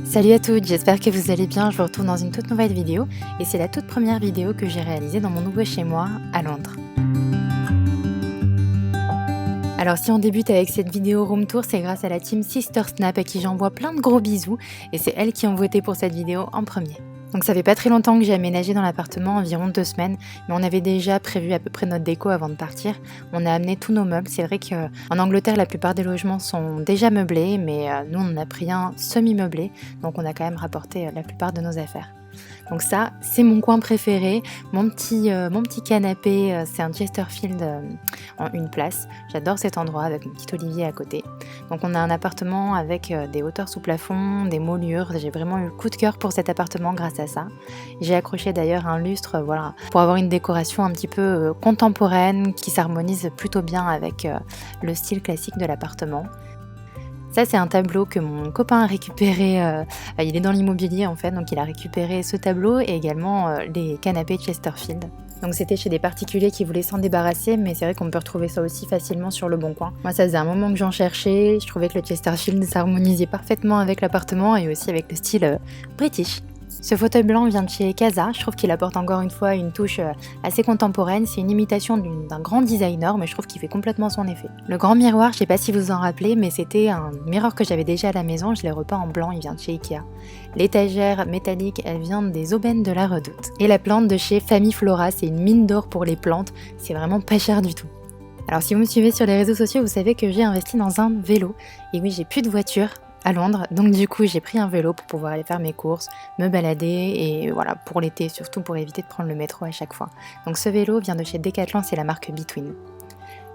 Salut à toutes, j'espère que vous allez bien. Je vous retrouve dans une toute nouvelle vidéo et c'est la toute première vidéo que j'ai réalisée dans mon nouveau chez moi à Londres. Alors si on débute avec cette vidéo room tour, c'est grâce à la team Sister Snap à qui j'envoie plein de gros bisous et c'est elles qui ont voté pour cette vidéo en premier. Donc ça fait pas très longtemps que j'ai aménagé dans l'appartement, environ 2 semaines, mais on avait déjà prévu à peu près notre déco avant de partir. On a amené tous nos meubles. C'est vrai qu'en Angleterre, la plupart des logements sont déjà meublés, mais nous on en a pris un semi-meublé, donc on a quand même rapporté la plupart de nos affaires. Donc ça, c'est mon coin préféré, mon petit canapé, c'est un Chesterfield en une place. J'adore cet endroit avec mon petit olivier à côté. Donc on a un appartement avec des hauteurs sous plafond, des moulures. J'ai vraiment eu le coup de cœur pour cet appartement grâce à ça. J'ai accroché d'ailleurs un lustre, voilà, pour avoir une décoration un petit peu contemporaine qui s'harmonise plutôt bien avec le style classique de l'appartement. Ça, c'est un tableau que mon copain a récupéré, il est dans l'immobilier en fait, donc il a récupéré ce tableau et également les canapés Chesterfield. Donc c'était chez des particuliers qui voulaient s'en débarrasser, mais c'est vrai qu'on peut retrouver ça aussi facilement sur le Bon Coin. Moi, ça faisait un moment que j'en cherchais, je trouvais que le Chesterfield s'harmonisait parfaitement avec l'appartement et aussi avec le style british. Ce fauteuil blanc vient de chez Casa, je trouve qu'il apporte encore une fois une touche assez contemporaine, c'est une imitation d'un grand designer mais je trouve qu'il fait complètement son effet. Le grand miroir, je sais pas si vous en rappelez, mais c'était un miroir que j'avais déjà à la maison, je l'ai repeint en blanc, il vient de chez Ikea. L'étagère métallique, elle vient des aubaines de la Redoute. Et la plante de chez Famille Flora, c'est une mine d'or pour les plantes, c'est vraiment pas cher du tout. Alors si vous me suivez sur les réseaux sociaux, vous savez que j'ai investi dans un vélo, et oui, j'ai plus de voiture à Londres, donc du coup j'ai pris un vélo pour pouvoir aller faire mes courses, me balader et voilà, pour l'été surtout pour éviter de prendre le métro à chaque fois. Donc ce vélo vient de chez Decathlon, c'est la marque Between.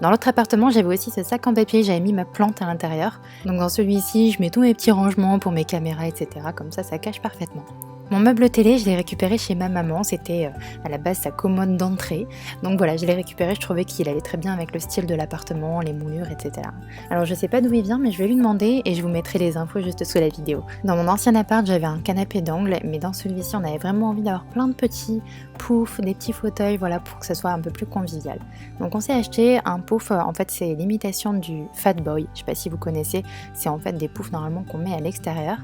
Dans l'autre appartement, j'avais aussi ce sac en papier, j'avais mis ma plante à l'intérieur. Donc dans celui-ci, je mets tous mes petits rangements pour mes caméras, etc. Comme ça cache parfaitement. Mon meuble télé, je l'ai récupéré chez ma maman, c'était à la base sa commode d'entrée. Donc voilà, je l'ai récupéré, je trouvais qu'il allait très bien avec le style de l'appartement, les moulures, etc. Alors je sais pas d'où il vient, mais je vais lui demander et je vous mettrai les infos juste sous la vidéo. Dans mon ancien appart, j'avais un canapé d'angle, mais dans celui-ci, on avait vraiment envie d'avoir plein de petits poufs, des petits fauteuils, voilà, pour que ça soit un peu plus convivial. Donc on s'est acheté un pouf, en fait c'est l'imitation du Fat Boy, je sais pas si vous connaissez, c'est en fait des poufs normalement qu'on met à l'extérieur.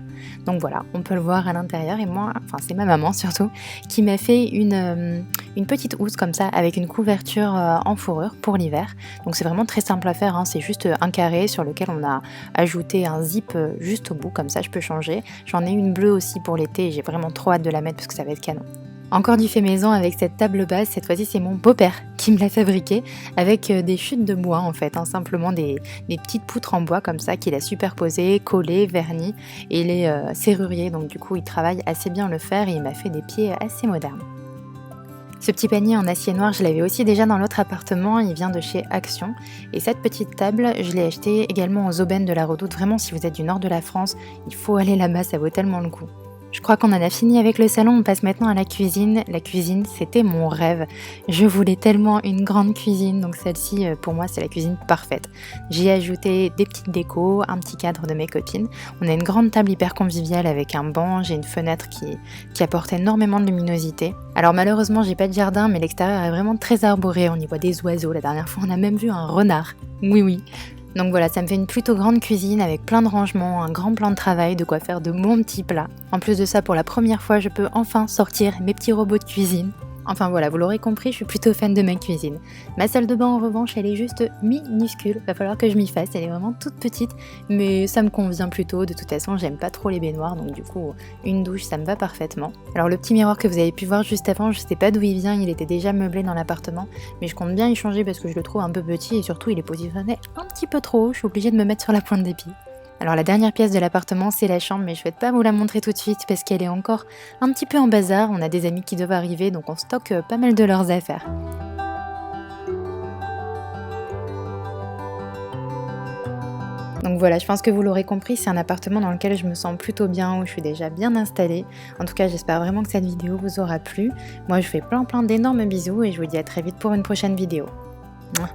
Donc voilà, on peut le voir à l'intérieur et moi, enfin c'est ma maman surtout, qui m'a fait une petite housse comme ça avec une couverture en fourrure pour l'hiver. Donc c'est vraiment très simple à faire, hein. C'est juste un carré sur lequel on a ajouté un zip juste au bout, comme ça je peux changer. J'en ai une bleue aussi pour l'été et j'ai vraiment trop hâte de la mettre parce que ça va être canon. Encore du fait maison avec cette table basse, cette fois-ci c'est mon beau-père qui me l'a fabriqué avec des chutes de bois en fait, hein, simplement des petites poutres en bois comme ça qu'il a superposées, collées, vernies et il est serrurier donc du coup il travaille assez bien le fer et il m'a fait des pieds assez modernes. Ce petit panier en acier noir, je l'avais aussi déjà dans l'autre appartement, il vient de chez Action. Et cette petite table, je l'ai achetée également aux aubaines de la Redoute. Vraiment, si vous êtes du nord de la France, il faut aller là-bas, ça vaut tellement le coup. Je crois qu'on en a fini avec le salon, on passe maintenant à la cuisine. La cuisine, c'était mon rêve. Je voulais tellement une grande cuisine, donc celle-ci, pour moi, c'est la cuisine parfaite. J'ai ajouté des petites décos, un petit cadre de mes copines. On a une grande table hyper conviviale avec un banc, j'ai une fenêtre qui apporte énormément de luminosité. Alors malheureusement, j'ai pas de jardin, mais l'extérieur est vraiment très arboré. On y voit des oiseaux, la dernière fois, on a même vu un renard. Oui. Donc voilà, ça me fait une plutôt grande cuisine avec plein de rangements, un grand plan de travail, de quoi faire de bons petits plats. En plus de ça, pour la première fois, je peux enfin sortir mes petits robots de cuisine. Enfin voilà, vous l'aurez compris, je suis plutôt fan de ma cuisine. Ma salle de bain en revanche, elle est juste minuscule, va falloir que je m'y fasse, elle est vraiment toute petite, mais ça me convient plutôt, de toute façon j'aime pas trop les baignoires, donc du coup une douche ça me va parfaitement. Alors le petit miroir que vous avez pu voir juste avant, je sais pas d'où il vient, il était déjà meublé dans l'appartement, mais je compte bien y changer parce que je le trouve un peu petit et surtout il est positionné un petit peu trop haut, je suis obligée de me mettre sur la pointe des pieds. Alors la dernière pièce de l'appartement c'est la chambre, mais je vais pas vous la montrer tout de suite parce qu'elle est encore un petit peu en bazar, on a des amis qui doivent arriver donc on stocke pas mal de leurs affaires. Donc voilà, je pense que vous l'aurez compris, c'est un appartement dans lequel je me sens plutôt bien, où je suis déjà bien installée. En tout cas, j'espère vraiment que cette vidéo vous aura plu. Moi, je vous fais plein d'énormes bisous et je vous dis à très vite pour une prochaine vidéo. Mouah.